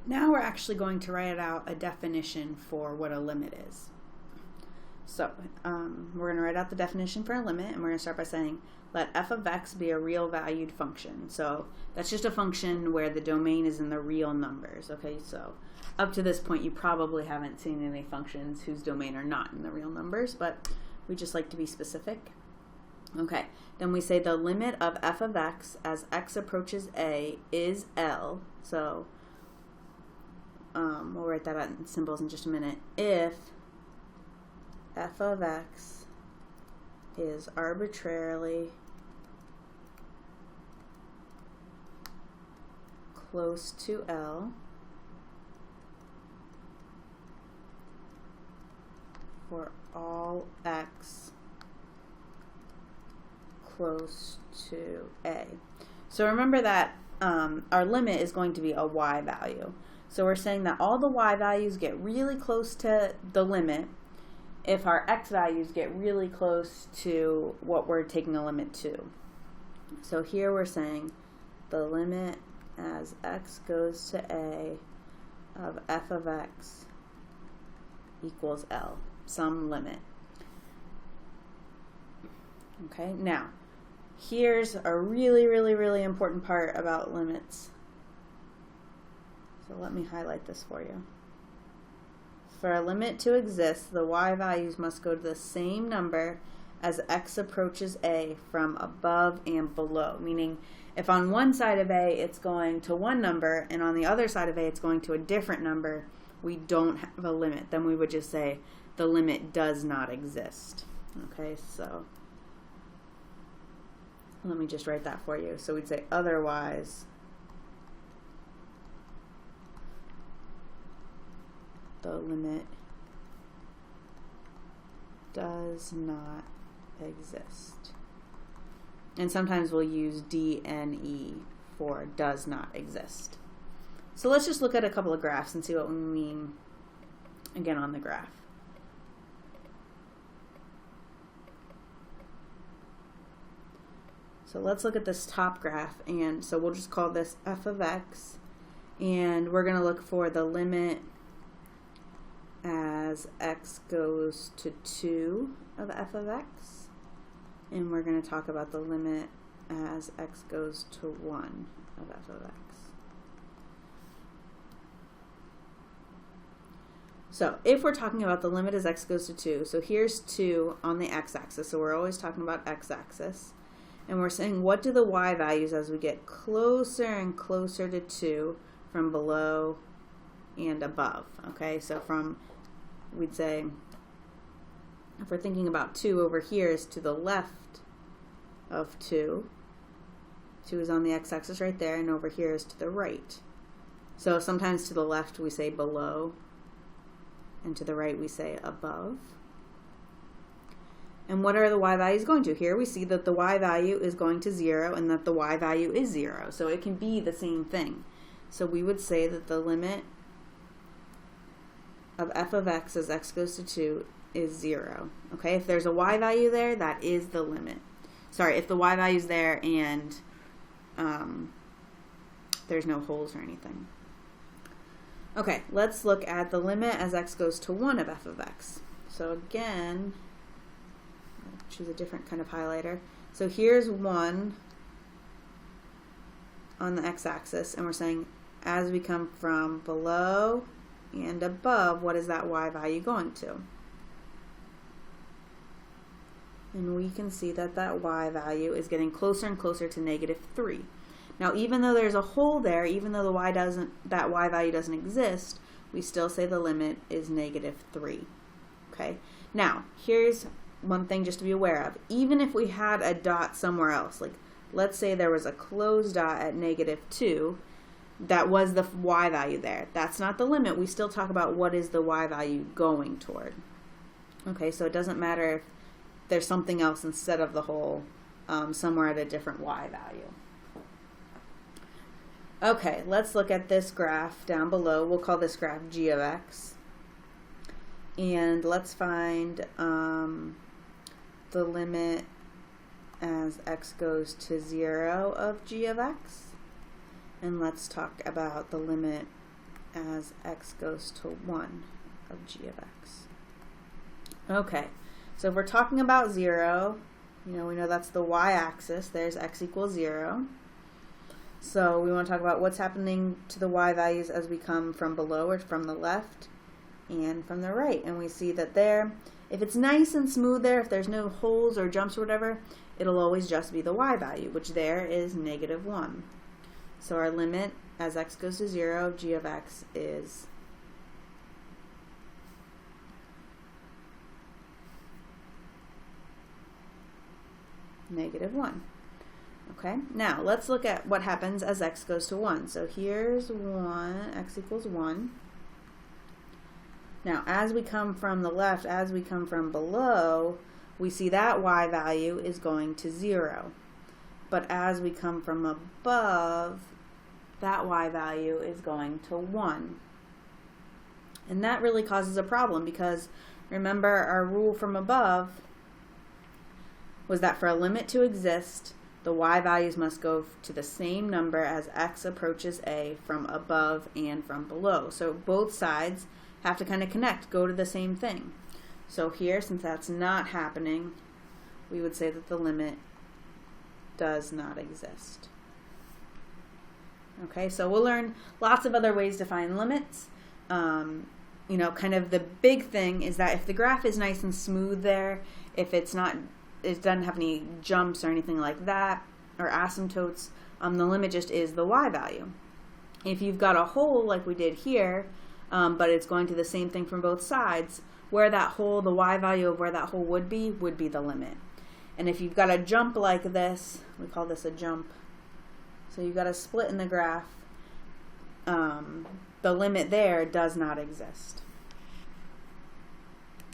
Now we're actually going to write out a definition for what a limit is. So we're going to write out the definition for a limit, and we're going to start by saying, let f of x be a real valued function. So that's just a function where the domain is in the real numbers. Okay, so up to this point you probably haven't seen any functions whose domain are not in the real numbers, but we just like to be specific. Okay, then we say the limit of f of x as x approaches a is L. So we'll write that out in symbols in just a minute. If f of x is arbitrarily close to L for all x close to A. So remember that our limit is going to be a y value. So we're saying that all the y values get really close to the limit if our x values get really close to what we're taking a limit to. So here we're saying the limit as x goes to A of f of x equals L, some limit. Okay, now here's a really important part about limits. So let me highlight this for you. For a limit to exist, the y values must go to the same number as x approaches A from above and below. Meaning, if on one side of A it's going to one number, and on the other side of A it's going to a different number, we don't have a limit. Then we would just say the limit does not exist. Okay, so let me just write that for you. So we'd say otherwise the limit does not exist. And sometimes we'll use DNE for does not exist. So let's just look at a couple of graphs and see what we mean again on the graph. So let's look at this top graph, and so we'll just call this f of x, and we're going to look for the limit as x goes to 2 of f of x, and we're going to talk about the limit as x goes to 1 of f of x. So if we're talking about the limit as x goes to 2, so here's 2 on the x-axis, so we're always talking about x-axis, and we're saying what do the y values as we get closer and closer to 2 from below and above. Okay, so we'd say, if we're thinking about 2 over here is to the left of 2. 2 is on the x-axis right there, and over here is to the right. So sometimes to the left we say below, and to the right we say above. And what are the y values going to? Here we see that the y value is going to 0 and that the y value is 0. So it can be the same thing. So we would say that the limit of f of x as x goes to 2 is 0. Okay, if there's a y value there, that is the limit. Sorry, if the y value is there and there's no holes or anything. Okay, let's look at the limit as x goes to 1 of f of x. So again, I'll choose a different kind of highlighter. So here's 1 on the x-axis, and we're saying as we come from below and above, what is that y value going to? And we can see that that y value is getting closer and closer to -3. Now, even though there's a hole there, even though that y value doesn't exist, we still say the limit is -3. Okay. Now, here's one thing just to be aware of. Even if we had a dot somewhere else, like let's say there was a closed dot at -2, that was the y value there. That's not the limit. We still talk about what is the y value going toward. Okay, so it doesn't matter if there's something else instead of the hole somewhere at a different y value. Okay, let's look at this graph down below. We'll call this graph g of x. And let's find the limit as x goes to 0 of g of x. And let's talk about the limit as x goes to 1 of g of x. Okay, so if we're talking about 0, we know that's the y-axis. There's x equals 0. So we want to talk about what's happening to the y values as we come from below or from the left and from the right. And we see that there, if it's nice and smooth there, if there's no holes or jumps or whatever, it'll always just be the y value, which there is -1. So our limit as x goes to 0 of g of x is -1. Okay, now let's look at what happens as x goes to 1. So here's 1, x equals 1. Now as we come from the left, as we come from below, we see that y value is going to 0. But as we come from above, that y value is going to 1. And that really causes a problem because remember our rule from above was that for a limit to exist, the y values must go to the same number as x approaches a from above and from below. So both sides have to kind of connect, go to the same thing. So here, since that's not happening, we would say that the limit does not exist. Okay, so we'll learn lots of other ways to find limits. Kind of the big thing is that if the graph is nice and smooth there, if it doesn't have any jumps or anything like that, or asymptotes, the limit just is the y value. If you've got a hole like we did here, but it's going to the same thing from both sides, where that hole, the y value of where that hole would be the limit. And if you've got a jump like this, we call this a jump, so you've got a split in the graph, the limit there does not exist.